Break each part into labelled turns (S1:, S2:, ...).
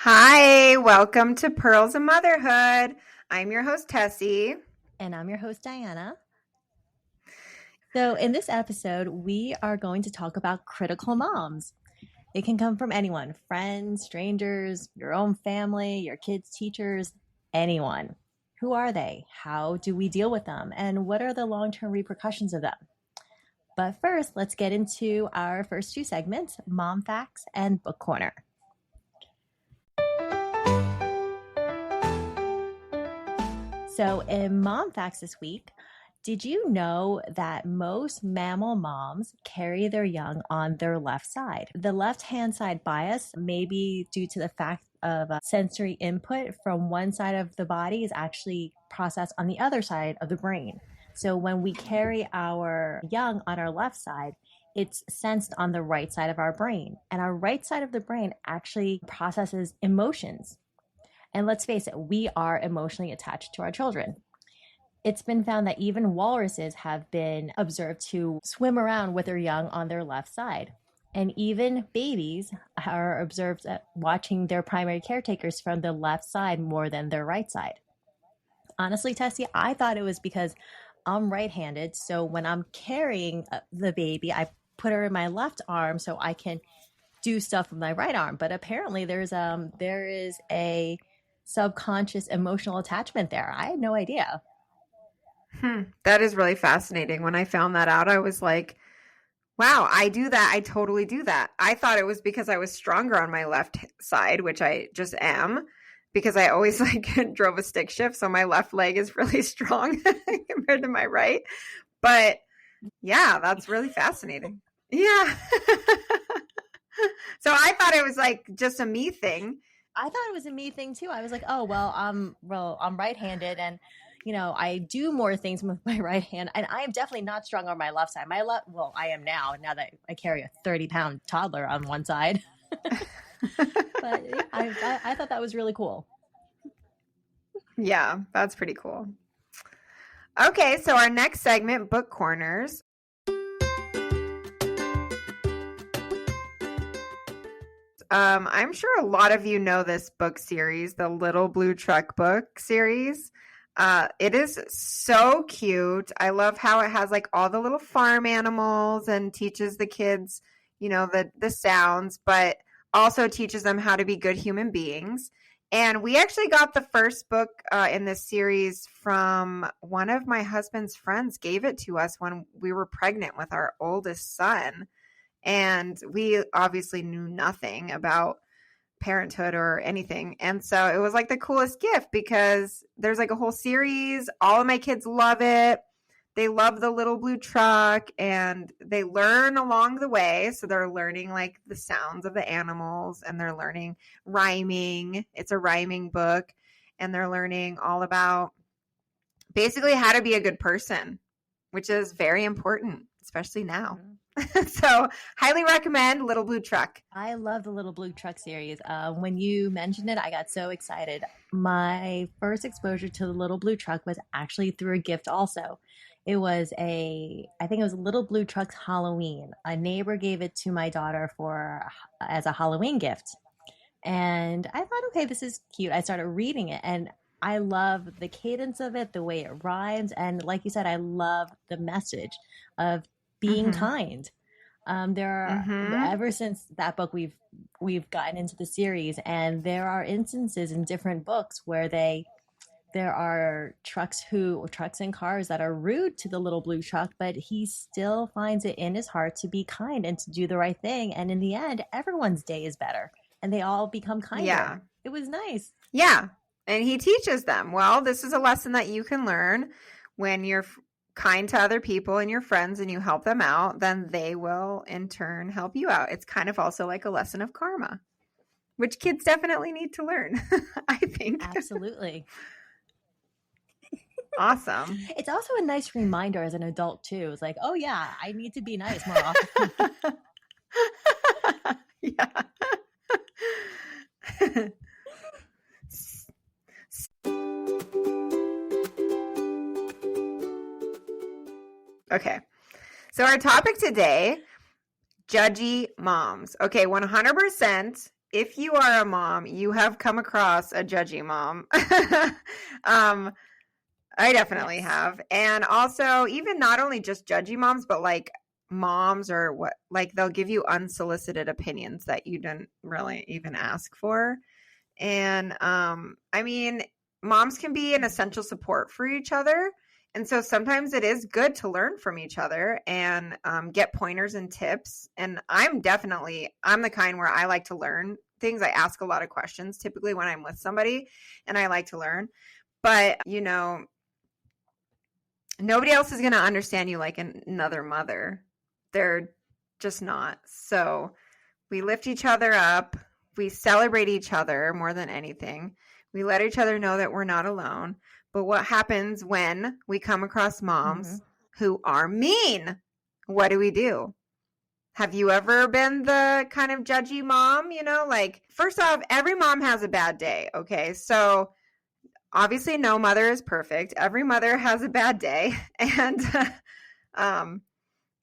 S1: Hi, welcome to Pearls of Motherhood. I'm your host, Tessie.
S2: And I'm your host, Diana. So, in this episode, we are going to talk about critical moms. It can come from anyone friends, strangers, your own family, your kids' teachers, anyone. Who are they? How do we deal with them? And what are the long term repercussions of them? But first, let's get into our first two segments Mom Facts and Book Corner. So, in Mom Facts this week, did you know that most mammal moms carry their young on their left side? The left-hand side bias may be due to the fact of sensory input from one side of the body is actually processed on the other side of the brain. So when we carry our young on our left side, it's sensed on the right side of our brain. And our right side of the brain actually processes emotions. And let's face it, we are emotionally attached to our children. It's been found that even walruses have been observed to swim around with their young on their left side. And even babies are observed watching their primary caretakers from the left side more than their right side. Honestly, Tessie, I thought it was because I'm right-handed. So when I'm carrying the baby, I put her in my left arm so I can do stuff with my right arm. But apparently there is a subconscious emotional attachment there. I had no idea.
S1: That is really fascinating. When I found that out, I was like, wow, I do that. I totally do that. I thought it was because I was stronger on my left side, which I just am, because I always drove a stick shift. So my left leg is really strong compared to my right. But yeah, that's really fascinating. Yeah. So I thought it was just a me thing.
S2: I thought it was a me thing too. I was like, oh, I'm right-handed and I do more things with my right hand, and I am definitely not strong on my left side. I am now that I carry a 30-pound toddler on one side. But yeah, I thought that was really cool.
S1: Yeah, that's pretty cool. Okay, so our next segment, Book Corners. I'm sure a lot of you know this book series, the Little Blue Truck book series. It is so cute. I love how it has all the little farm animals and teaches the kids, the sounds, but also teaches them how to be good human beings. And we actually got the first book in this series from one of my husband's friends, gave it to us when we were pregnant with our oldest son. And we obviously knew nothing about parenthood or anything. And so it was the coolest gift because there's a whole series. All of my kids love it. They love the Little Blue Truck and they learn along the way. So they're learning the sounds of the animals and they're learning rhyming. It's a rhyming book and they're learning all about basically how to be a good person, which is very important, especially now. Mm-hmm. So highly recommend Little Blue Truck.
S2: I love the Little Blue Truck series. When you mentioned it, I got so excited. My first exposure to the Little Blue Truck was actually through a gift also. I think it was Little Blue Truck's Halloween. A neighbor gave it to my daughter as a Halloween gift. And I thought, okay, this is cute. I started reading it and I love the cadence of it, the way it rhymes. And like you said, I love the message of being kind. Ever since that book, we've gotten into the series, and there are instances in different books where there are trucks and cars that are rude to the Little Blue Truck, but he still finds it in his heart to be kind and to do the right thing. And in the end, everyone's day is better, and they all become kinder. Yeah, it was nice.
S1: Yeah, and he teaches them. Well, this is a lesson that you can learn when you're kind to other people and your friends and you help them out, then they will in turn help you out. It's kind of also like a lesson of karma, which kids definitely need to learn, I think.
S2: Absolutely.
S1: Awesome.
S2: It's also a nice reminder as an adult too. It's like, oh yeah, I need to be nice more often.
S1: Yeah. Okay, so our topic today, judgy moms. Okay, 100%, if you are a mom, you have come across a judgy mom. I definitely
S2: Yes.
S1: have. And also, even not only just judgy moms, but like moms or what, like they'll give you unsolicited opinions that you didn't really even ask for. And I mean, moms can be an essential support for each other. And so sometimes it is good to learn from each other and get pointers and tips. And I'm the kind where I like to learn things. I ask a lot of questions typically when I'm with somebody, and I like to learn. But, nobody else is going to understand you like another mother. They're just not. So we lift each other up. We celebrate each other more than anything. We let each other know that we're not alone. But what happens when we come across moms who are mean? What do? Have you ever been the kind of judgy mom? Like, first off, every mom has a bad day. Okay. So obviously no mother is perfect. Every mother has a bad day. And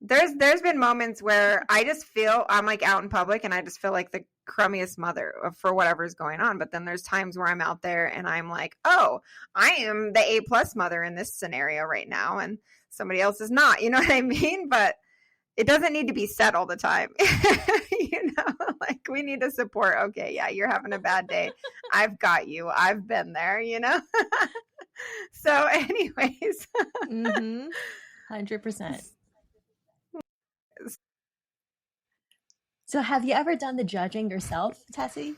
S1: there's been moments where I just feel I'm like out in public and I just feel like the crummiest mother for whatever's going on. But then there's times where I'm out there and I'm like, oh, I am the A+ mother in this scenario right now, and somebody else is not. You know what I mean? But it doesn't need to be said all the time. Like we need to support. Okay, yeah, you're having a bad day. I've got you. I've been there, So anyways.
S2: 100%. So have you ever done the judging yourself, Tessie?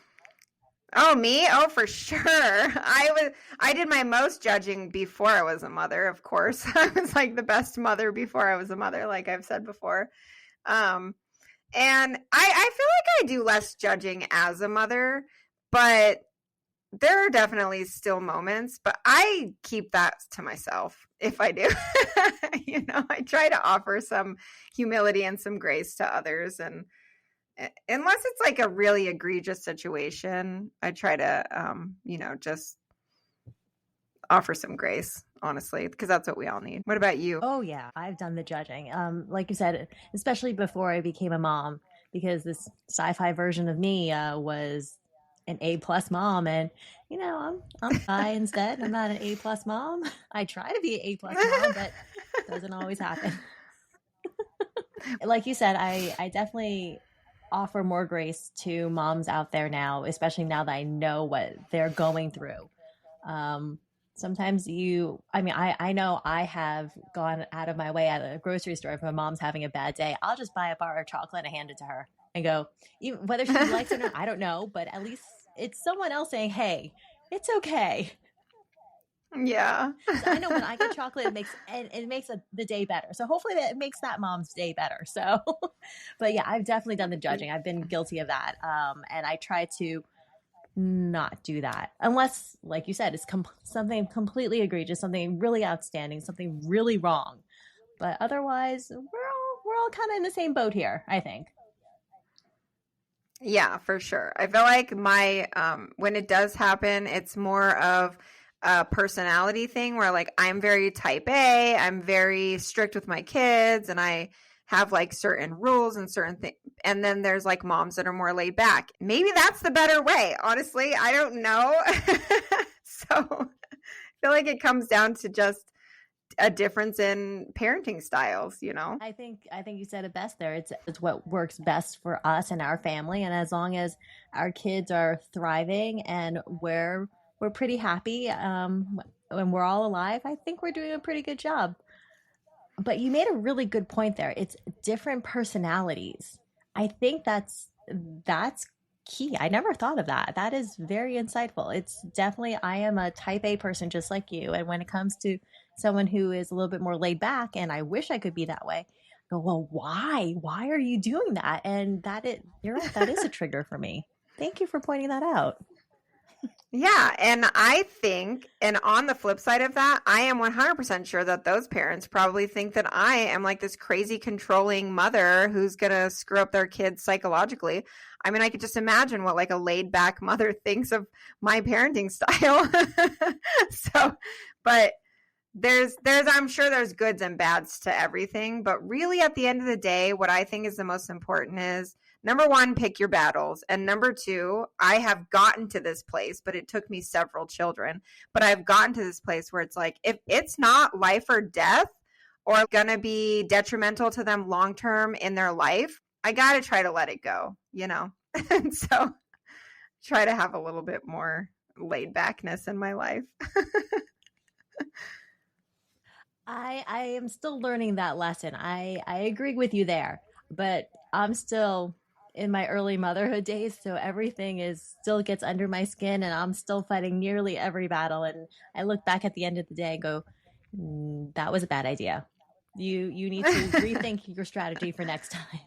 S1: Oh, me? Oh, for sure. I did my most judging before I was a mother, of course. I was like the best mother before I was a mother, like I've said before. And I feel like I do less judging as a mother, but there are definitely still moments, but I keep that to myself if I do. I try to offer some humility and some grace to others, and unless it's like a really egregious situation, I try to, just offer some grace, honestly, because that's what we all need. What about you?
S2: Oh yeah, I've done the judging. Like you said, especially before I became a mom, because this sci-fi version of me was an A+ mom, and I'm I instead. I'm not an A+ mom. I try to be an A+ mom, but it doesn't always happen. Like you said, I definitely offer more grace to moms out there now, especially now that I know what they're going through. Sometimes I know I have gone out of my way at a grocery store. If my mom's having a bad day, I'll just buy a bar of chocolate and hand it to her and go, whether she likes it or not, I don't know, but at least it's someone else saying, hey, it's okay.
S1: Yeah.
S2: So I know when I get chocolate, it makes the day better. So hopefully that makes that mom's day better. So, but yeah, I've definitely done the judging. I've been guilty of that. And I try to not do that unless, like you said, it's something completely egregious, something really outstanding, something really wrong. But otherwise, we're all kind of in the same boat here, I think.
S1: Yeah, for sure. I feel like my when it does happen, it's more of a personality thing where like I'm very type A, I'm very strict with my kids, and I have like certain rules and certain things. And then there's like moms that are more laid back. Maybe that's the better way. Honestly, I don't know. So I feel like it comes down to just a difference in parenting styles,
S2: I think you said it best there. It's what works best for us and our family, and as long as our kids are thriving and we're pretty happy, and we're all alive, I think we're doing a pretty good job. But you made a really good point there. It's different personalities. I think that's key. I never thought of that. That is very insightful. It's definitely, I am a type A person just like you. And when it comes to someone who is a little bit more laid back, and I wish I could be that way, I go, well, why? Why are you doing that? And you're right, that is a trigger for me. Thank you for pointing that out.
S1: Yeah, and I think, and on the flip side of that, I am 100% sure that those parents probably think that I am like this crazy controlling mother who's going to screw up their kids psychologically. I mean, I could just imagine what like a laid back mother thinks of my parenting style. So, but I'm sure there's goods and bads to everything, but really at the end of the day, what I think is the most important is number one, pick your battles. And number two, I have gotten to this place, but it took me several children. But I've gotten to this place where it's like, if it's not life or death or going to be detrimental to them long term in their life, I got to try to let it go, you know? And so try to have a little bit more laid backness in my life.
S2: I am still learning that lesson. I agree with you there, but I'm still in my early motherhood days, so everything is still gets under my skin, and I'm still fighting nearly every battle. And I look back at the end of the day and go, that was a bad idea. You need to rethink your strategy for next time.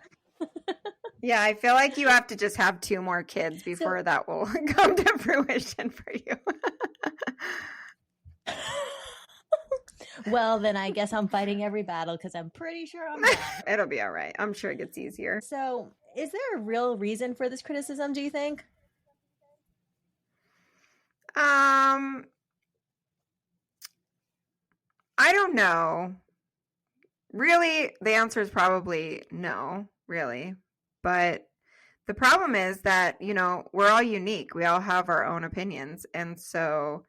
S1: Yeah, I feel like you have to just have 2 more kids before that will come to fruition for you.
S2: Well, then I guess I'm fighting every battle because I'm pretty sure I'm done.
S1: It'll be all right. I'm sure it gets easier.
S2: So, is there a real reason for this criticism, do you think?
S1: I don't know. Really, the answer is probably no, really. But the problem is that, you know, we're all unique. We all have our own opinions. And so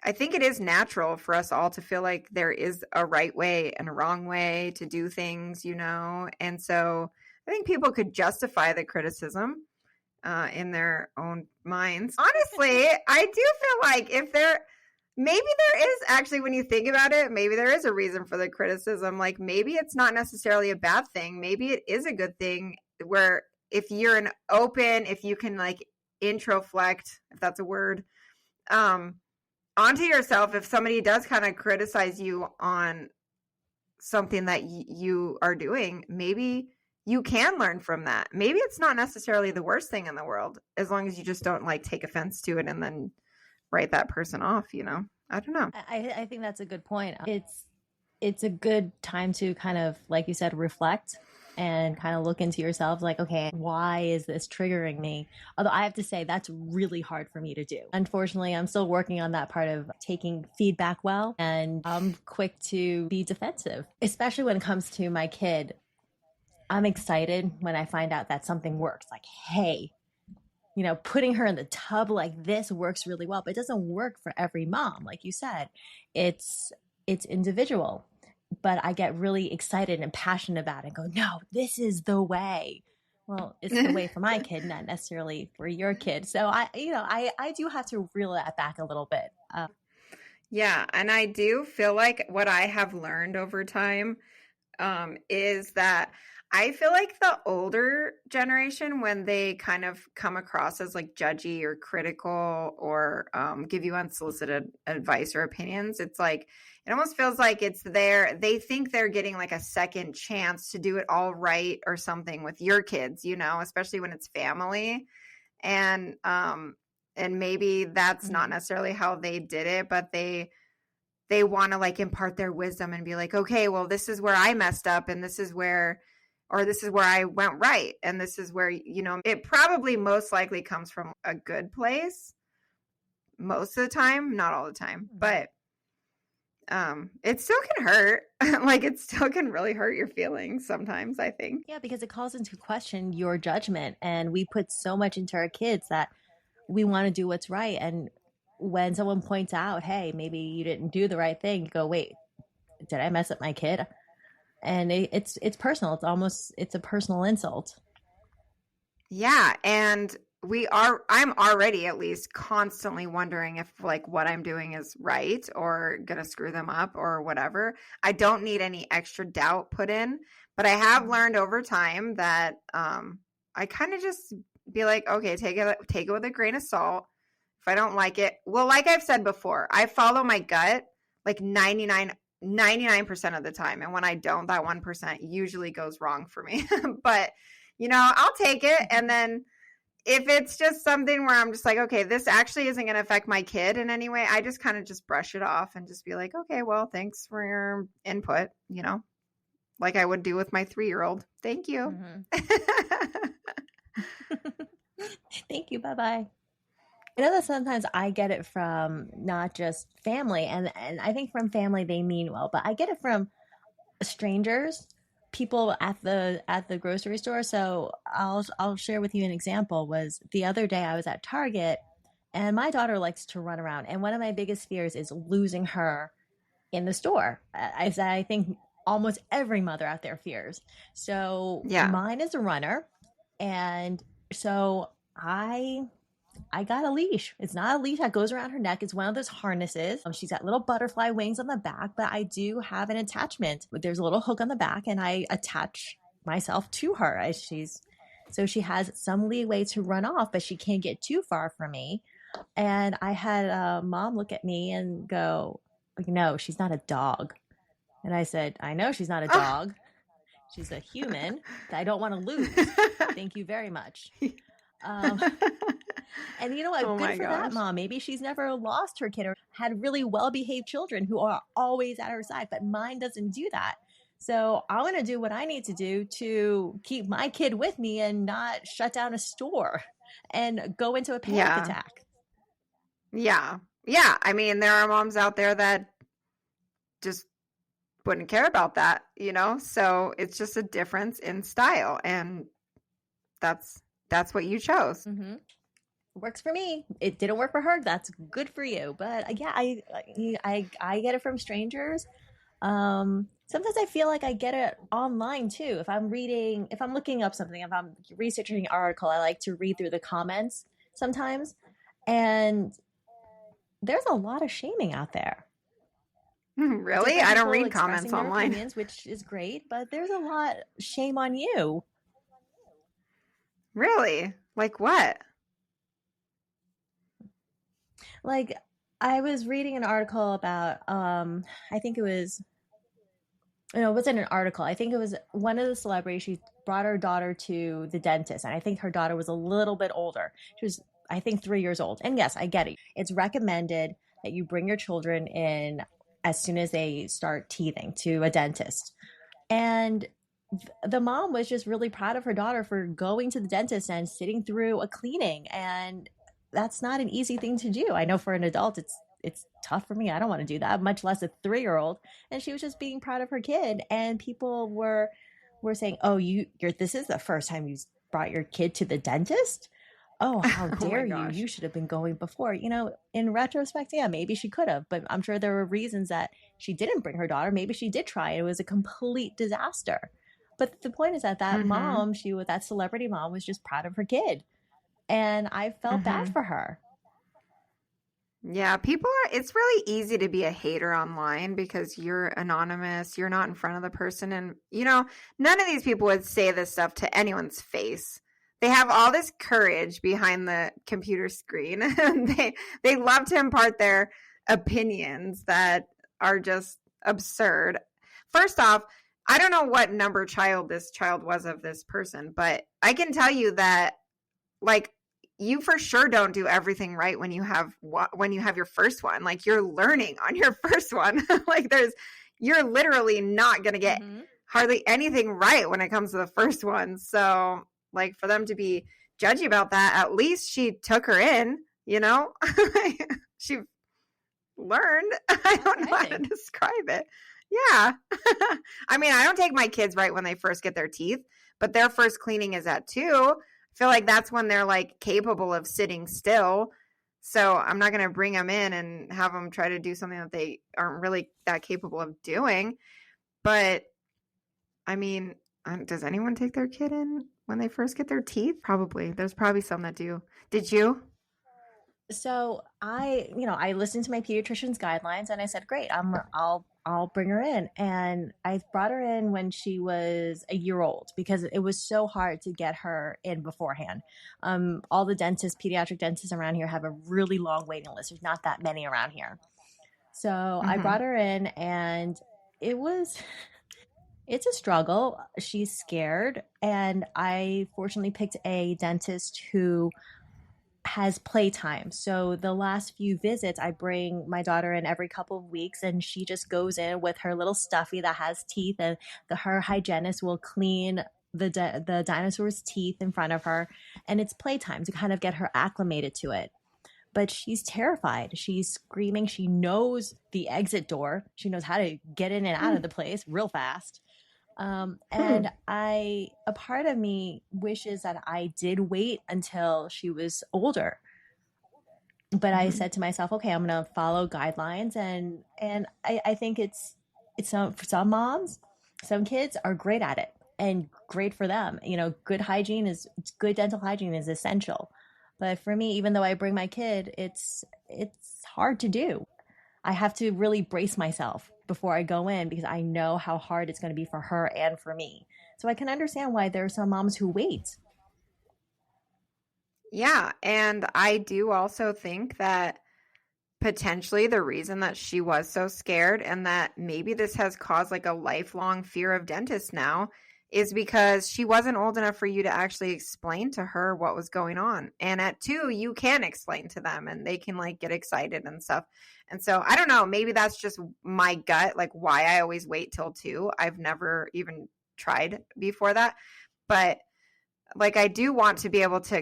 S1: I think it is natural for us all to feel like there is a right way and a wrong way to do things, you know? And so I think people could justify the criticism in their own minds. Honestly, I do feel like maybe there is actually, when you think about it, maybe there is a reason for the criticism. Like maybe it's not necessarily a bad thing. Maybe it is a good thing where if you're if you can like introflect, if that's a word, onto yourself, if somebody does kind of criticize you on something that you are doing, maybe you can learn from that. Maybe it's not necessarily the worst thing in the world, as long as you just don't like take offense to it and then write that person off, you know? I don't know.
S2: I think that's a good point. It's a good time to kind of, like you said, reflect and kind of look into yourself like, okay, why is this triggering me? Although I have to say that's really hard for me to do. Unfortunately, I'm still working on that part of taking feedback well, and I'm quick to be defensive, especially when it comes to my kid. I'm excited when I find out that something works. Like, hey, you know, putting her in the tub like this works really well, but it doesn't work for every mom. Like you said, it's individual. But I get really excited and passionate about it and go, no, this is the way. Well, it's the way for my kid, not necessarily for your kid. So I do have to reel that back a little bit.
S1: Yeah. And I do feel like what I have learned over time is that I feel like the older generation, when they kind of come across as like judgy or critical or give you unsolicited advice or opinions, it's like, it almost feels like they think they're getting like a second chance to do it all right or something with your kids, you know, especially when it's family. And maybe that's not necessarily how they did it, but they want to like impart their wisdom and be like, okay, well, this is where I messed up and this is where I went right. And this is where, you know, it probably most likely comes from a good place most of the time, not all the time, but it still can hurt. Like it still can really hurt your feelings sometimes, I think.
S2: Yeah, because it calls into question your judgment, and we put so much into our kids that we want to do what's right. And when someone points out, hey, maybe you didn't do the right thing, you go, wait, did I mess up my kid? And it's personal. It's a personal insult.
S1: Yeah. And I'm already at least constantly wondering if like what I'm doing is right or gonna screw them up or whatever. I don't need any extra doubt put in, but I have learned over time that I kind of just be like, okay, take it with a grain of salt. If I don't like it, well, like I've said before, I follow my gut like 99% of the time. And when I don't, that 1% usually goes wrong for me. But, you know, I'll take it. And then if it's just something where I'm just like, okay, this actually isn't going to affect my kid in any way, I just kind of just brush it off and just be like, okay, well, thanks for your input, you know, like I would do with my 3-year-old. Thank you.
S2: Mm-hmm. Thank you. Bye-bye. I know that sometimes I get it from not just family, and I think from family they mean well, but I get it from strangers people at the grocery store. So I'll share with you an example. Was the other day I was at Target, and my daughter likes to run around, and one of my biggest fears is losing her in the store. I think almost every mother out there fears. So
S1: Yeah.
S2: mine is a runner, and so I got a leash. It's not a leash that goes around her neck. It's one of those harnesses. She's got little butterfly wings on the back, but I do have an attachment. There's a little hook on the back, and I attach myself to her as so she has some leeway to run off, but she can't get too far from me. And I had a mom look at me and go, "No, she's not a dog." And I said, "I know she's not a
S1: Oh.
S2: dog. She's a human that I don't want to lose. Thank you very much." Um, And you know what?
S1: Oh
S2: Good
S1: my
S2: for that
S1: gosh.
S2: mom. Maybe she's never lost her kid or had really well behaved children who are always at her side, but mine doesn't do that. So I'm going to do what I need to do to keep my kid with me and not shut down a store and go into a panic
S1: Yeah.
S2: attack.
S1: Yeah. Yeah. I mean, there are moms out there that just wouldn't care about that, you know? So it's just a difference in style, and that's what you chose.
S2: Mm-hmm. Works for me. It didn't work for her. That's good for you. But yeah, I get it from strangers. Sometimes I feel like I get it online too. If I'm looking up something, if I'm researching an article, I like to read through the comments sometimes. And there's a lot of shaming out there.
S1: Really?
S2: Different
S1: I don't
S2: people
S1: read comments
S2: expressing their
S1: online.
S2: opinions, which is great, but there's a lot shame on you.
S1: Really? Like what?
S2: Like I was reading an article about I think it was it wasn't an article. I think it was one of the celebrities. She brought her daughter to the dentist, and I think her daughter was a little bit older. She was, I think, 3 years old. And yes, I get it. It's recommended that you bring your children in as soon as they start teething to a dentist. And the mom was just really proud of her daughter for going to the dentist and sitting through a cleaning, and that's not an easy thing to do. I know for an adult it's tough for me. I don't want to do that, much less a 3 year old. And she was just being proud of her kid, and people were saying, "Oh, you're this is the first time you brought your kid to the dentist? Oh, how
S1: Oh my
S2: dare you?
S1: gosh.
S2: You should have been going before." In retrospect, yeah, maybe she could have, but I'm sure there were reasons that she didn't bring her daughter. Maybe she did try. It was a complete disaster. But the point is that
S1: Mhm.
S2: that celebrity mom was just proud of her kid. And I felt bad
S1: Mhm.
S2: for her.
S1: Yeah, it's really easy to be a hater online because you're anonymous, you're not in front of the person, and none of these people would say this stuff to anyone's face. They have all this courage behind the computer screen and they love to impart their opinions that are just absurd. First off, I don't know what number child this child was of this person, but I can tell you that, like, you for sure don't do everything right when you have your first one. Like, you're learning on your first one. Like, you're literally not going to get
S2: Mm-hmm.
S1: hardly anything right when it comes to the first one. So, like, for them to be judgy about that, at least she took her in, you know? She learned. I
S2: That's
S1: don't know how to
S2: surprising.
S1: describe it. Yeah. I mean, I don't take my kids right when they first get their teeth, but their first cleaning is at 2. I feel like that's when they're like capable of sitting still. So I'm not going to bring them in and have them try to do something that they aren't really that capable of doing. But I mean, does anyone take their kid in when they first get their teeth? Probably. There's probably some that do. Did you?
S2: So I listened to my pediatrician's guidelines, and I said, "Great, I'll bring her in." And I brought her in when she was a year old because it was so hard to get her in beforehand. All the pediatric dentists around here have a really long waiting list. There's not that many around here. So I
S1: Mm-hmm.
S2: brought her in, and it was it's a struggle. She's scared, and I fortunately picked a dentist who has playtime. So the last few visits, I bring my daughter in every couple of weeks, and she just goes in with her little stuffy that has teeth, and her hygienist will clean the dinosaur's teeth in front of her, and it's playtime to kind of get her acclimated to it. But she's terrified. She's screaming. She knows the exit door. She knows how to get in and out of the place real fast. And a part of me wishes that I did wait until she was older. But I
S1: Mhm.
S2: said to myself, okay, I'm going to follow guidelines. And I think it's for some moms, some kids are great at it and great for them. You know, good dental hygiene is essential. But for me, even though I bring my kid, it's hard to do. I have to really brace myself before I go in because I know how hard it's going to be for her and for me. So I can understand why there are some moms who wait.
S1: Yeah, and I do also think that potentially the reason that she was so scared and that maybe this has caused like a lifelong fear of dentists now is because she wasn't old enough for you to actually explain to her what was going on. And at 2, you can explain to them and they can like get excited and stuff. And so I don't know, maybe that's just my gut, like why I always wait till 2. I've never even tried before that. But like I do want to be able to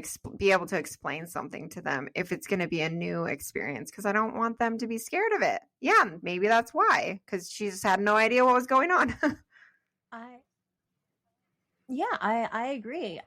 S1: explain something to them if it's going to be a new experience because I don't want them to be scared of it. Yeah, maybe that's why because she just had no idea what was going on.
S2: I Yeah, I agree.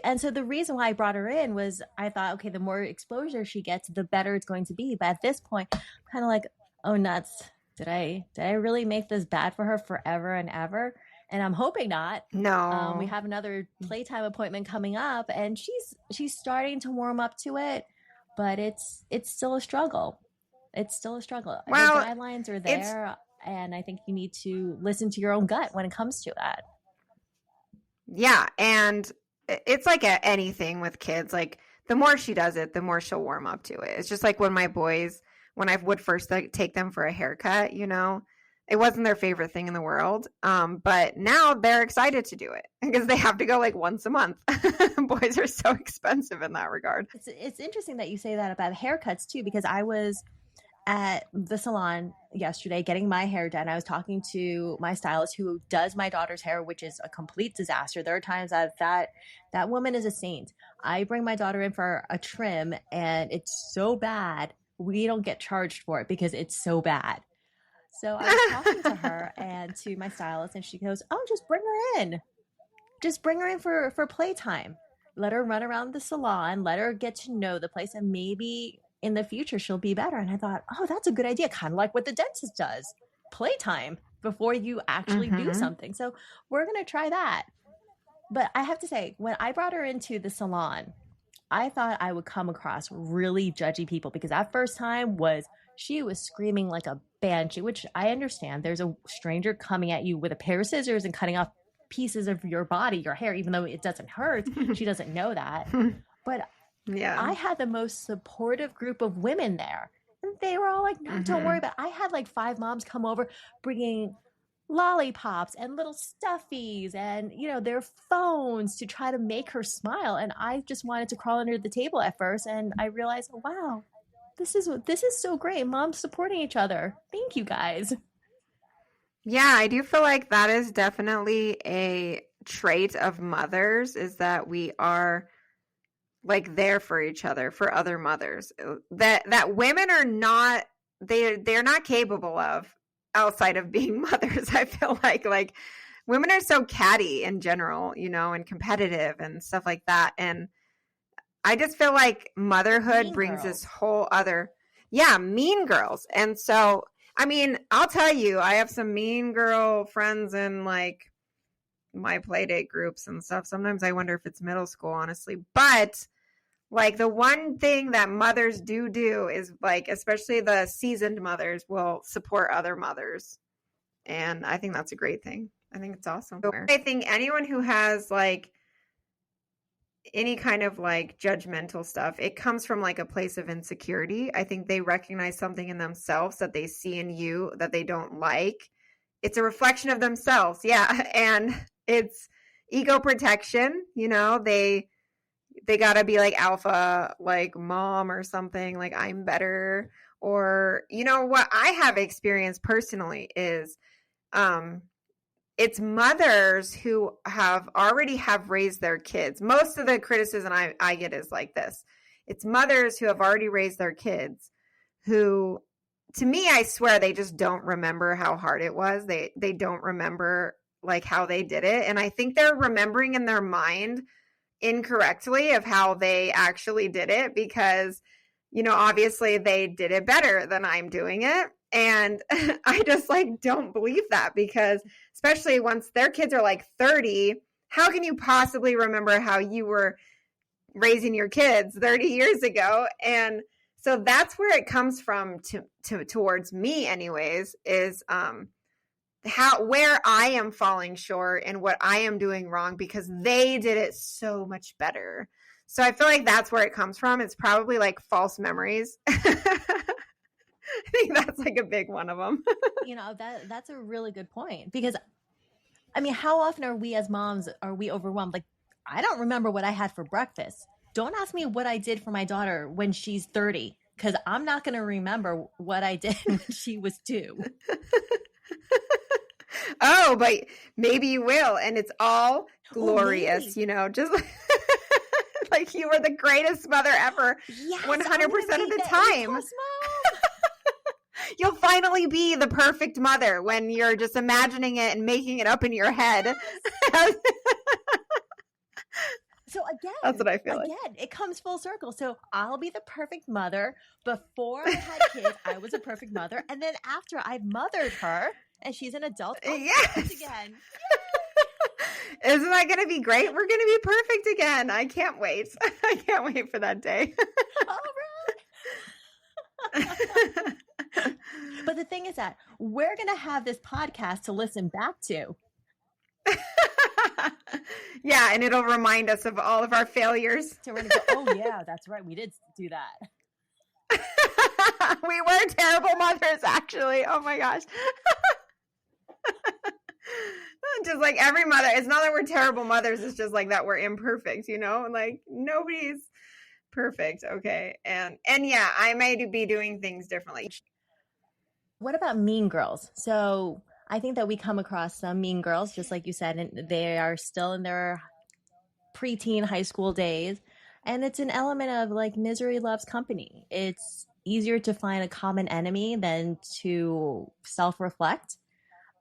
S2: And so the reason why I brought her in was I thought, okay, the more exposure she gets, the better it's going to be. But at this point, I'm kind of like, oh nuts. Did I really make this bad for her forever and ever? And I'm hoping not. We
S1: No.
S2: have another playtime appointment coming up, and she's starting to warm up to it, but it's still a struggle. It's still a struggle. The
S1: Well,
S2: guidelines are
S1: it's
S2: there, and I think you need to listen to your own gut when it comes to that.
S1: yeah, and it's like anything with kids. Like the more she does it, the more she'll warm up to it. It's just like when my boys, when I would first like take them for a haircut, it wasn't their favorite thing in the world. But now they're excited to do it because they have to go like once a month. Boys are so expensive in that regard.
S2: It's interesting that you say that about haircuts too, because I was at the salon yesterday getting my hair done. I was talking to my stylist who does my daughter's hair, which is a complete disaster. There are times that woman is a saint. I bring my daughter in for a trim and it's so bad. We don't get charged for it because it's so bad. So I was talking to her and to my stylist and she goes, "Oh, just bring her in. Just bring her in for playtime. Let her run around the salon, let her get to know the place, and maybe in the future she'll be better." And I thought, oh, that's a good idea, kind of like what the dentist does, playtime before you actually do
S1: Mm-hmm.
S2: something. So we're going to try that. But I have to say, when I brought her into the salon, I thought I would come across really judgy people because that first time was she was screaming like a banshee, which I understand. There's a stranger coming at you with a pair of scissors and cutting off pieces of your body, your hair, even though it doesn't hurt. She doesn't know that. But
S1: Yeah.
S2: I had the most supportive group of women there. And they were all like, no, don't worry
S1: Mm-hmm.
S2: about it. I had like 5 moms come over bringing lollipops and little stuffies and their phones to try to make her smile, and I just wanted to crawl under the table at first, and I realized, wow, this is so great. Moms supporting each other. Thank you guys.
S1: Yeah, I do feel like that is definitely a trait of mothers is that we are like there for each other, for other mothers. That women are not they're not capable of outside of being mothers. I feel like women are so catty in general, and competitive and stuff like that. And I just feel like motherhood
S2: Mean
S1: brings this
S2: girls.
S1: whole other, yeah, mean girls. And so, I mean, I'll tell you, I have some mean girl friends in like my play date groups and stuff. Sometimes I wonder if it's middle school, honestly. But like the one thing that mothers do is like, especially the seasoned mothers will support other mothers. And I think that's a great thing. I think it's awesome. I think anyone who has like any kind of like judgmental stuff, it comes from like a place of insecurity. I think they recognize something in themselves that they see in you that they don't like. It's a reflection of themselves. Yeah. And it's ego protection, they got to be like alpha like mom or something, like I'm better. Or what I have experienced personally is um it's mothers who have raised their kids. Most of the criticism I get is like this. It's mothers who have already raised their kids who, to me, I swear they just don't remember how hard it was. They don't remember like how they did it. And I think they're remembering in their mind incorrectly of how they actually did it because, obviously they did it better than I'm doing it. And I just like don't believe that because especially once their kids are like 30, how can you possibly remember how you were raising your kids 30 years ago? And so that's where it comes from towards me anyways, is where I am falling short and what I am doing wrong because they did it so much better. So I feel like that's where it comes from. It's probably like false memories. I think that's like a big one of them.
S2: That's a really good point because I mean, how often are we as moms, are we overwhelmed? Like, I don't remember what I had for breakfast. Don't ask me what I did for my daughter when she's 30 because I'm not going to remember what I did when she was 2.
S1: Oh, but maybe you will. And it's all glorious, just like you were the greatest mother ever.
S2: Yes,
S1: 100% of the time. You'll finally be the perfect mother when you're just imagining it and making it up in your head. Yes.
S2: So again,
S1: that's what I feel like.
S2: It comes full circle. So I'll be the perfect mother. Before I had kids, I was a perfect mother. And then after I've mothered her and she's an adult,
S1: yes.
S2: Again.
S1: Isn't that going to be great? We're going to be perfect again. I can't wait. I can't wait for that day.
S2: All right. But the thing is that we're going to have this podcast to listen back to.
S1: Yeah, and it'll remind us of all of our failures.
S2: So we're going to go, oh yeah, that's right. We did do that.
S1: We were terrible mothers, actually. Oh my gosh. Just like every mother, it's not that we're terrible mothers, it's just like that we're imperfect, like nobody's perfect. Okay. And yeah, I may be doing things differently.
S2: What about mean girls? So I think that we come across some mean girls, just like you said, and they are still in their preteen high school days. And it's an element of like misery loves company. It's easier to find a common enemy than to self-reflect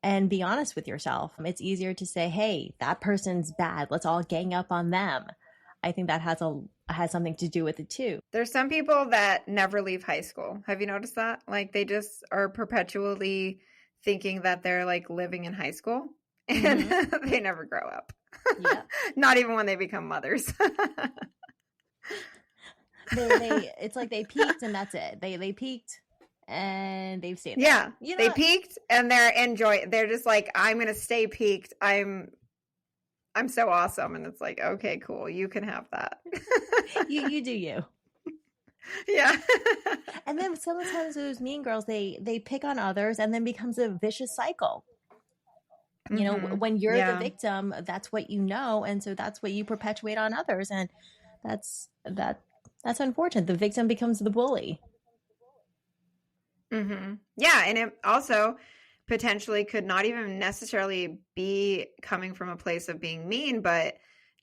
S2: and be honest with yourself. It's easier to say, hey, that person's bad. Let's all gang up on them. I think that has something to do with it too.
S1: There's some people that never leave high school. Have you noticed that? Like they just are perpetually thinking that they're like living in high school and they never grow up. Yeah. Not even when they become mothers.
S2: It's like they peaked and that's it. They peaked and they've stayed.
S1: Yeah. They peaked and they're just like, I'm going to stay peaked. I'm so awesome. And it's like, okay, cool. You can have that.
S2: you do you.
S1: Yeah.
S2: And then sometimes those mean girls, they pick on others and then becomes a vicious cycle. You know, when you're the victim, that's what you know. And so that's what you perpetuate on others. And that's unfortunate. The victim becomes the bully.
S1: Yeah. And it also potentially could not even necessarily be coming from a place of being mean, but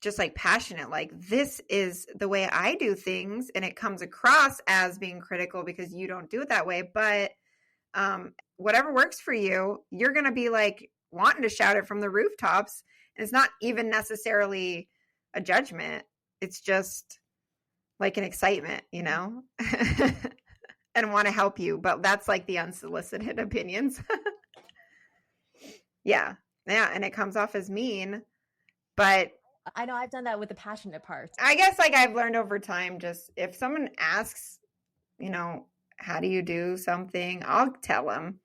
S1: just like passionate, like this is the way I do things. And it comes across as being critical because you don't do it that way. But whatever works for you, you're going to be like wanting to shout it from the rooftops. And it's not even necessarily a judgment. It's just like an excitement, and want to help you. But that's like the unsolicited opinions. Yeah. And it comes off as mean, but
S2: I know I've done that with the passionate part.
S1: I guess like I've learned over time, just if someone asks, how do you do something, I'll tell them.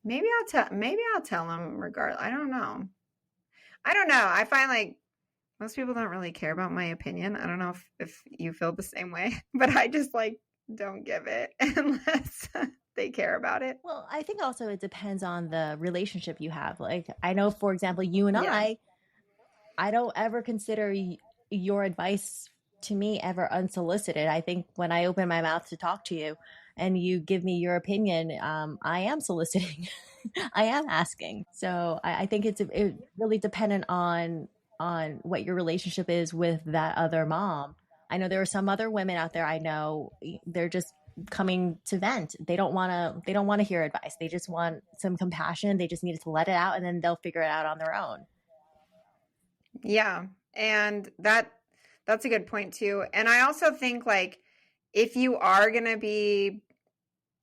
S1: Maybe I'll tell them regardless. I don't know. I find like most people don't really care about my opinion. I don't know if you feel the same way, but I just like don't give it unless they care about it.
S2: Well, I think also it depends on the relationship you have. Like I know, for example, you and I don't ever consider your advice to me ever unsolicited. I think when I open my mouth to talk to you and you give me your opinion, I am soliciting. I am asking. So I think it's really dependent on what your relationship is with that other mom. I know there are some other women out there I know, they're just coming to vent. They don't want to hear advice. They just want some compassion. They just need to let it out, and then they'll figure it out on their own.
S1: Yeah. And that's a good point too. And I also think like if you are going to be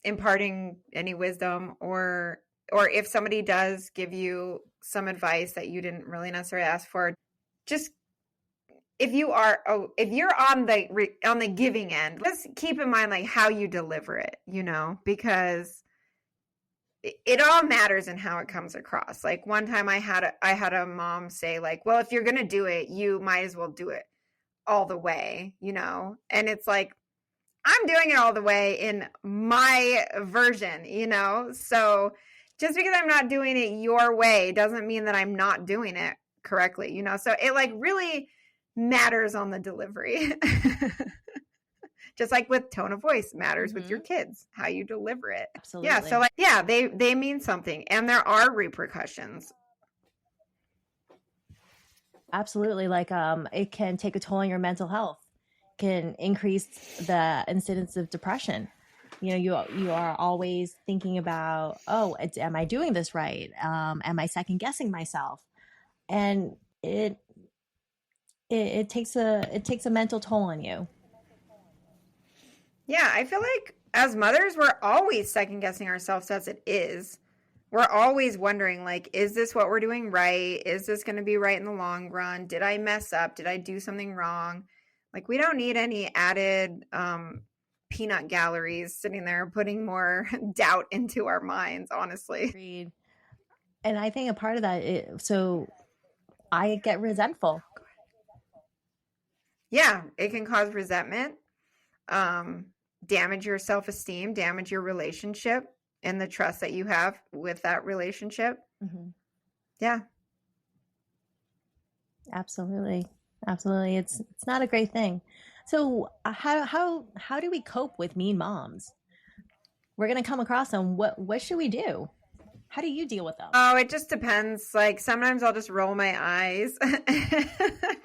S1: imparting any wisdom, or if somebody does give you some advice that you didn't really necessarily ask for, just if you're on the giving end, just keep in mind like how you deliver it, because it all matters in how it comes across. Like one time I had a mom say like, well, if you're going to do it, you might as well do it all the way, and it's like, I'm doing it all the way in my version, so just because I'm not doing it your way doesn't mean that I'm not doing it correctly, so it like really matters on the delivery. Just like with tone of voice matters with your kids, how you deliver it.
S2: Absolutely.
S1: Yeah, so like, yeah, they mean something, and there are repercussions.
S2: Absolutely. Like it can take a toll on your mental health, can increase the incidence of depression. You are always thinking about, oh, am I doing this right? Am I second guessing myself? And it takes a mental toll on you.
S1: Yeah, I feel like as mothers, we're always second guessing ourselves as it is. We're always wondering, like, is this what we're doing right? Is this going to be right in the long run? Did I mess up? Did I do something wrong? Like, we don't need any added peanut galleries sitting there putting more doubt into our minds, honestly.
S2: Agreed. And I think a part of that, so I get resentful.
S1: Yeah, it can cause resentment, damage your self-esteem, damage your relationship and the trust that you have with that relationship.
S2: Mm-hmm.
S1: Yeah.
S2: Absolutely. Absolutely. It's not a great thing. So how do we cope with mean moms? We're going to come across them. What should we do? How do you deal with them?
S1: Oh, it just depends. Like sometimes I'll just roll my eyes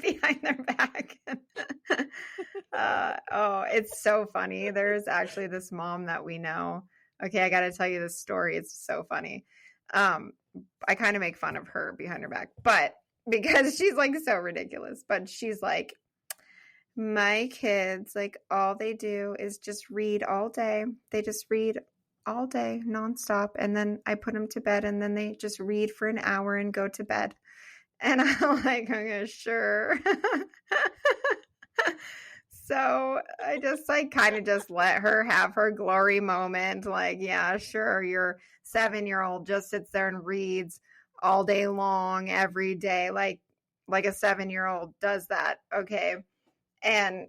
S1: behind their back. It's so funny. There's actually this mom that we know. Okay, I got to tell you this story. It's so funny. I kind of make fun of her behind her back, but because she's like so ridiculous, but she's like, my kids, like all they do is just read all day. They just read all day nonstop. And then I put them to bed and then they just read for an hour and go to bed. And I'm like, okay, sure. So I just like kind of just let her have her glory moment. Like, yeah, sure. Your 7-year-old just sits there and reads all day long every day. Like a 7-year-old does that. Okay. And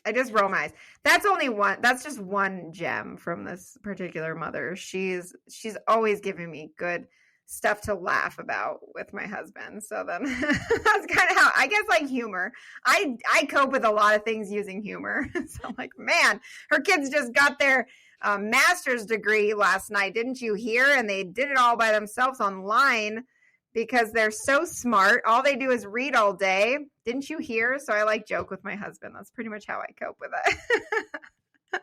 S1: I just roll my eyes. That's just one gem from this particular mother. She's always giving me good stuff to laugh about with my husband. So then that's kind of how, I guess, like humor. I cope with a lot of things using humor. So I'm like, man, her kids just got their master's degree last night. Didn't you hear? And they did it all by themselves online because they're so smart. All they do is read all day. Didn't you hear? So I like joke with my husband. That's pretty much how I cope with it.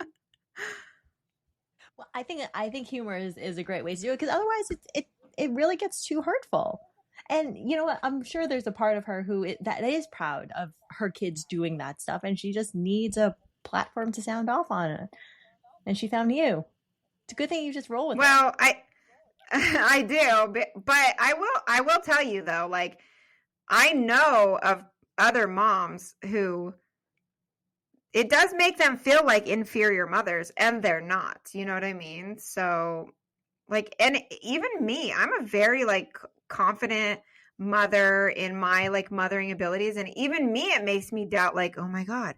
S2: Well, I think humor is a great way to do it, because otherwise it really gets too hurtful. And you know what? I'm sure there's a part of her that is proud of her kids doing that stuff, and she just needs a platform to sound off on it. And she found you. It's a good thing you just roll with it.
S1: Well, I do, but I will tell you though, like I know of other moms who it does make them feel like inferior mothers, and they're not. You know what I mean? So like, and even me, I'm a very like confident mother in my like mothering abilities. And even me, it makes me doubt like, oh my God,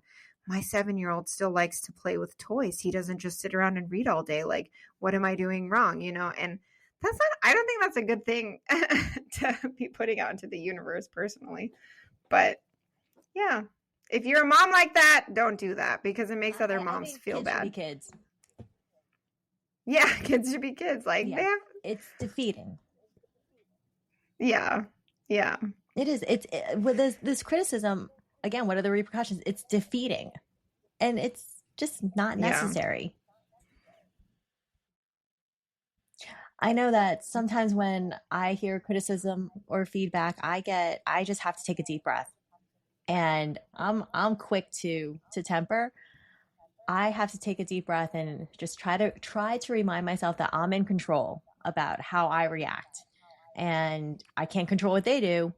S1: my 7-year-old still likes to play with toys. He doesn't just sit around and read all day. Like, what am I doing wrong? And I don't think that's a good thing to be putting out into the universe personally. But yeah, if you're a mom like that, don't do that because it makes other moms feel bad.
S2: Should be kids.
S1: Yeah, kids should be kids. Like
S2: it's defeating.
S1: Yeah.
S2: It is. With this criticism again. What are the repercussions? It's defeating, and it's just not
S1: Yeah.
S2: necessary. I know that sometimes when I hear criticism or feedback, I just have to take a deep breath. And I'm quick to temper. I have to take a deep breath and just try to remind myself that I'm in control about how I react. And I can't control what they do.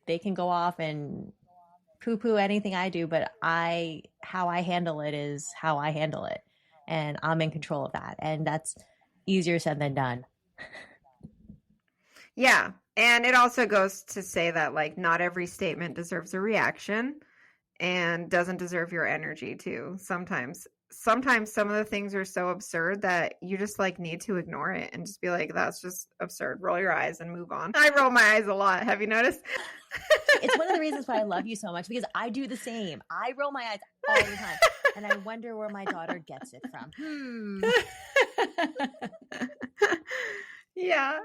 S2: They can go off and poo poo anything I do, but I how I handle it is how I handle it. And I'm in control of that. And that's easier said than done.
S1: Yeah. And it also goes to say that like not every statement deserves a reaction and doesn't deserve your energy too. Sometimes some of the things are so absurd that you just like need to ignore it and just be like, that's just absurd. Roll your eyes and move on. I roll my eyes a lot. Have you noticed?
S2: It's one of the reasons why I love you so much because I do the same. I roll my eyes all the time. And I wonder where my daughter gets it from.
S1: Yeah.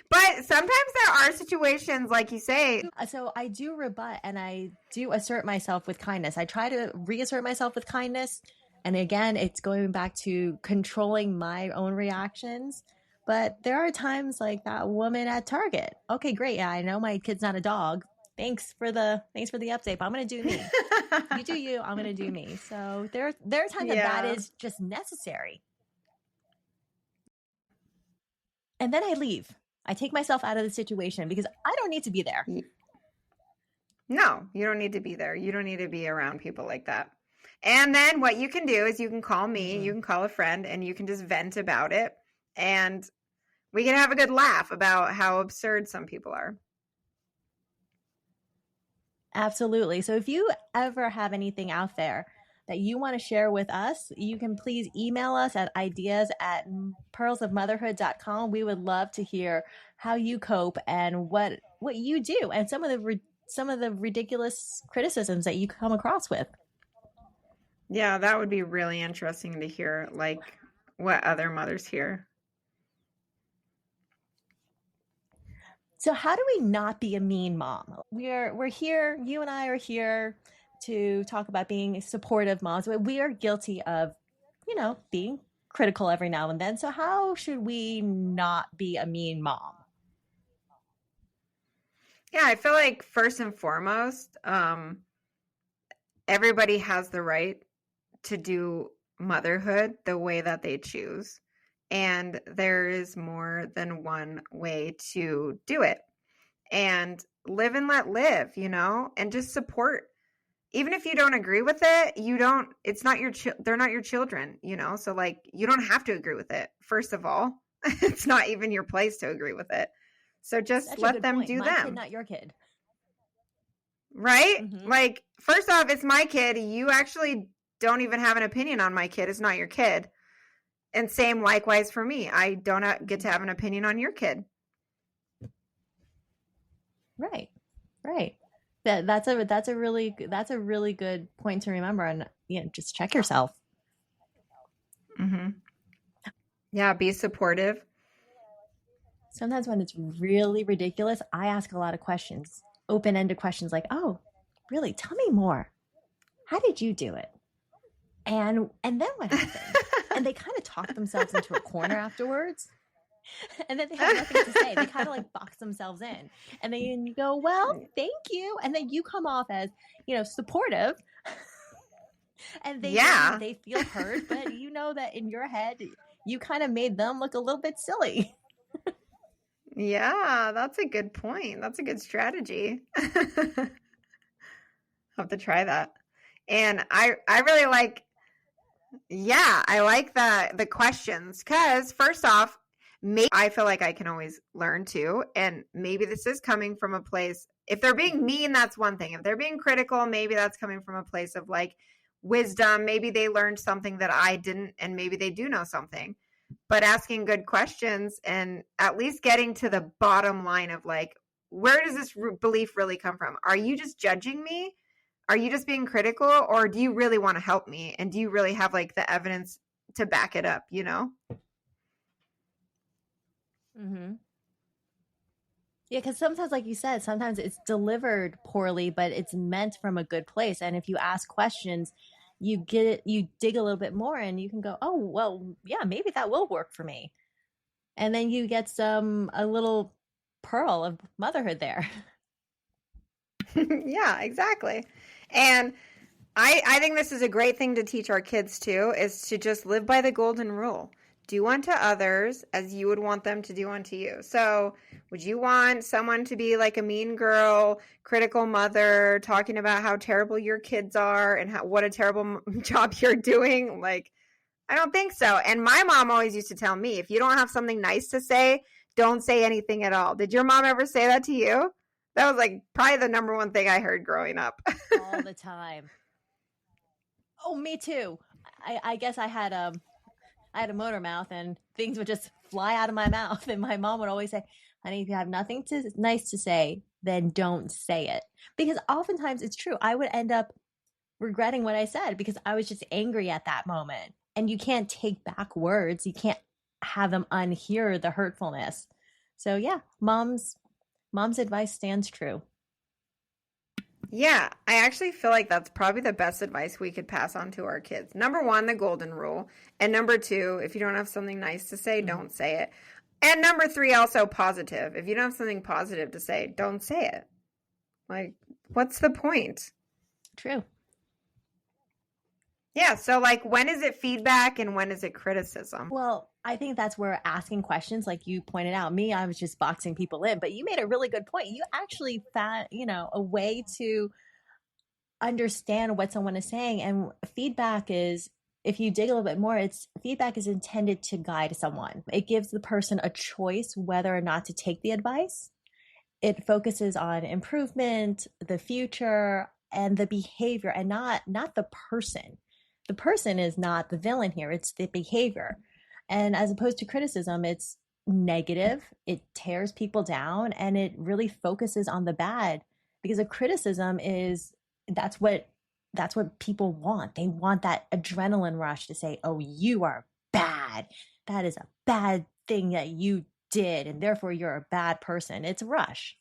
S1: But sometimes there are situations, like you say.
S2: So I do rebut and I do assert myself with kindness. I try to reassert myself with kindness. And again, it's going back to controlling my own reactions. But there are times like that woman at Target. Okay, great. Yeah, I know my kid's not a dog. Thanks for the update. But I'm gonna do me. You do you. I'm gonna do me. So there are times that
S1: Yeah.
S2: is just necessary. And then I leave. I take myself out of the situation because I don't need to be there.
S1: No, you don't need to be there. You don't need to be around people like that. And then what you can do is you can call me,
S2: Mm-hmm.
S1: you can call a friend, and you can just vent about it. And we can have a good laugh about how absurd some people are.
S2: Absolutely. So if you ever have anything out there that you want to share with us, you can please email us at ideas@pearlsofmotherhood.com. We would love to hear how you cope and what you do and some of the ridiculous criticisms that you come across with.
S1: Yeah, that would be really interesting to hear, like what other mothers hear.
S2: So how do we not be a mean mom? We're here, you and I are here to talk about being supportive moms, but we are guilty of, being critical every now and then. So how should we not be a mean mom?
S1: Yeah, I feel like first and foremost, everybody has the right to do motherhood the way that they choose. And there is more than one way to do it. And live and let live, and just support. Even if you don't agree with it, it's not they're not your children, So like you don't have to agree with it. First of all, it's not even your place to agree with it. So just
S2: Such a
S1: let
S2: good
S1: them
S2: point.
S1: do
S2: My kid,
S1: them.
S2: not your kid.
S1: Right?
S2: Mm-hmm.
S1: Like, first off, it's my kid. You actually don't even have an opinion on my kid. It's not your kid. And same likewise for me. I don't get to have an opinion on your kid.
S2: Right. Right. That's a really good point to remember, and just check yourself.
S1: Mm-hmm. Yeah, be supportive.
S2: Sometimes when it's really ridiculous, I ask a lot of questions, open-ended questions like, "Oh, really? Tell me more. How did you do it?" And then what happened? And they kind of talk themselves into a corner afterwards. And then they have nothing to say. They kind of like box themselves in. And then you go, "Well, thank you." And then you come off as, supportive. And
S1: Yeah.
S2: they feel heard, but you know that in your head you kind of made them look a little bit silly.
S1: Yeah, that's a good point. That's a good strategy. Have to try that. And I really like, yeah, I like the questions because first off, maybe I feel like I can always learn too, and maybe this is coming from a place. If they're being mean, that's one thing. If they're being critical, maybe that's coming from a place of like wisdom. Maybe they learned something that I didn't, and maybe they do know something. But asking good questions and at least getting to the bottom line of like, where does this belief really come from? Are you just judging me? Are you just being critical, or do you really want to help me? And do you really have like the evidence to back it up,
S2: Mm-hmm. Yeah, because sometimes, like you said, sometimes it's delivered poorly, but it's meant from a good place. And if you ask questions, you get it, you dig a little bit more and you can go, oh, well, yeah, maybe that will work for me. And then you get a little pearl of motherhood there.
S1: Yeah, exactly. And I think this is a great thing to teach our kids too, is to just live by the golden rule. Do unto others as you would want them to do unto you. So, would you want someone to be like a mean girl, critical mother, talking about how terrible your kids are and what a terrible job you're doing? Like, I don't think so. And my mom always used to tell me, if you don't have something nice to say, don't say anything at all. Did your mom ever say that to you? That was like probably the number one thing I heard growing up.
S2: All the time. Oh, me too. I guess I had a motor mouth and things would just fly out of my mouth. And my mom would always say, honey, if you have nothing nice to say, then don't say it. Because oftentimes it's true. I would end up regretting what I said because I was just angry at that moment. And you can't take back words. You can't have them unhear the hurtfulness. So yeah, mom's advice stands true.
S1: Yeah, I actually feel like that's probably the best advice we could pass on to our kids. Number one, the golden rule. And number two, if you don't have something nice to say, don't say it. And number three, also positive. If you don't have something positive to say, don't say it. Like, what's the point?
S2: True.
S1: Yeah, so like, when is it feedback and when is it criticism?
S2: Well, I think that's where asking questions, like you pointed out, me, I was just boxing people in, but you made a really good point. You actually found, a way to understand what someone is saying. And feedback is, if you dig a little bit more, it's feedback is intended to guide someone. It gives the person a choice whether or not to take the advice. It focuses on improvement, the future, and the behavior, and not the person. The person is not the villain here, it's the behavior. And as opposed to criticism, it's negative, it tears people down, and it really focuses on the bad because a criticism is that's what people want. They want that adrenaline rush to say, "Oh, you are bad. That is a bad thing that you did, and therefore you're a bad person." It's a rush.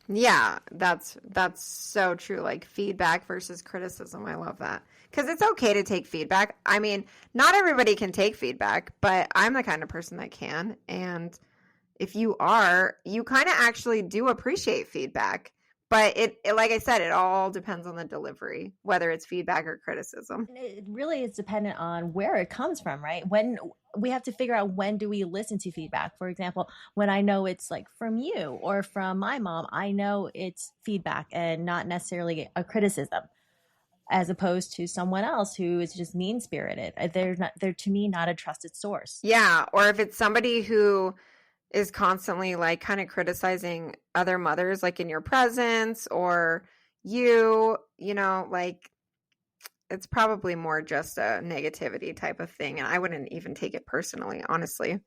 S1: Yeah, that's so true. Like feedback versus criticism. I love that. Because it's okay to take feedback. I mean, not everybody can take feedback, but I'm the kind of person that can. And if you are, you kind of actually do appreciate feedback. But it, like I said, it all depends on the delivery, whether it's feedback or criticism.
S2: It really is dependent on where it comes from, right? When we have to figure out when do we listen to feedback. For example, when I know it's like from you or from my mom, I know it's feedback and not necessarily a criticism, as opposed to someone else who is just mean spirited. They're to me not a trusted source.
S1: Yeah, or if it's somebody who is constantly like kind of criticizing other mothers, like in your presence or like it's probably more just a negativity type of thing. And I wouldn't even take it personally, honestly.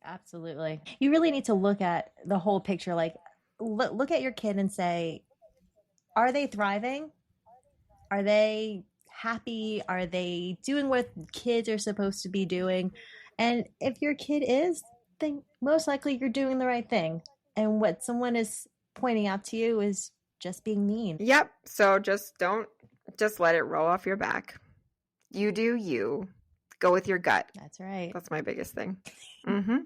S2: Absolutely. You really need to look at the whole picture. Like, look at your kid and say, are they thriving? Are they happy? Are they doing what kids are supposed to be doing? And if your kid is, then most likely you're doing the right thing. And what someone is pointing out to you is just being mean.
S1: Yep. So just let it roll off your back. You do you. Go with your gut.
S2: That's right.
S1: That's my biggest thing. Mm-hmm.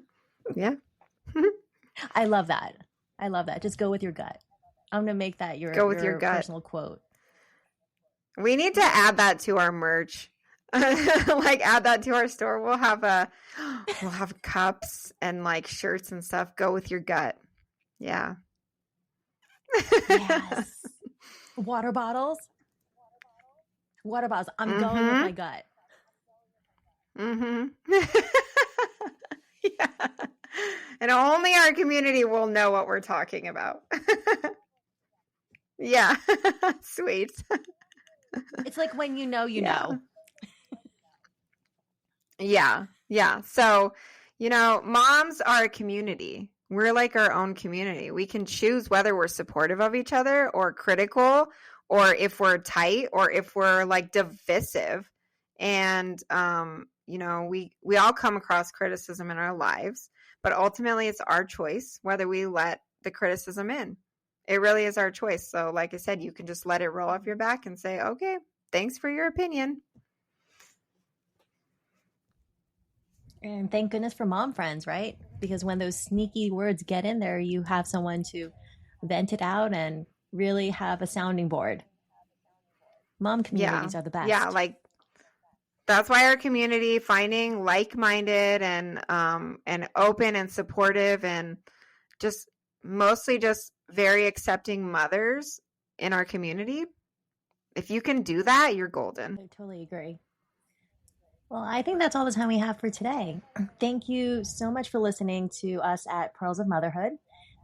S1: Yeah.
S2: I love that. Just go with your gut. I'm going to make that your gut personal quote.
S1: We need to add that to our merch. Like add that to our store. We'll have cups and like shirts and stuff. Go with your gut. Yeah.
S2: Yes. Water bottles. I'm going with my gut.
S1: Mm-hmm. Yeah. And only our community will know what we're talking about. Yeah. Sweet.
S2: It's like when you know.
S1: Yeah. Yeah. So, moms are a community. We're like our own community. We can choose whether we're supportive of each other or critical, or if we're tight, or if we're like divisive. And, we all come across criticism in our lives, but ultimately it's our choice whether we let the criticism in. It really is our choice. So, like I said, you can just let it roll off your back and say, okay, thanks for your opinion.
S2: And thank goodness for mom friends, right? Because when those sneaky words get in there, you have someone to vent it out and really have a sounding board. Mom
S1: Yeah.
S2: communities are the
S1: Yeah.
S2: best.
S1: Like, that's why our community, finding like-minded and open and supportive and just mostly just very accepting mothers in our community. If you can do that, you're golden.
S2: I totally agree. Well, I think that's all the time we have for today. Thank you so much for listening to us at Pearls of Motherhood.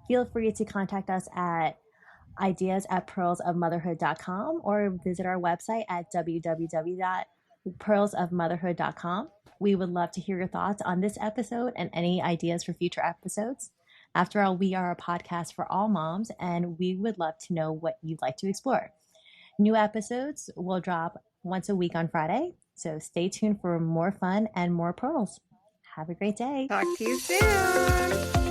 S2: Feel free to contact us at ideas@pearlsofmotherhood.com or visit our website at www.pearlsofmotherhood.com. We would love to hear your thoughts on this episode and any ideas for future episodes. After all, we are a podcast for all moms, and we would love to know what you'd like to explore. New episodes will drop once a week on Friday, so stay tuned for more fun and more pearls. Have a great day.
S1: Talk to you soon.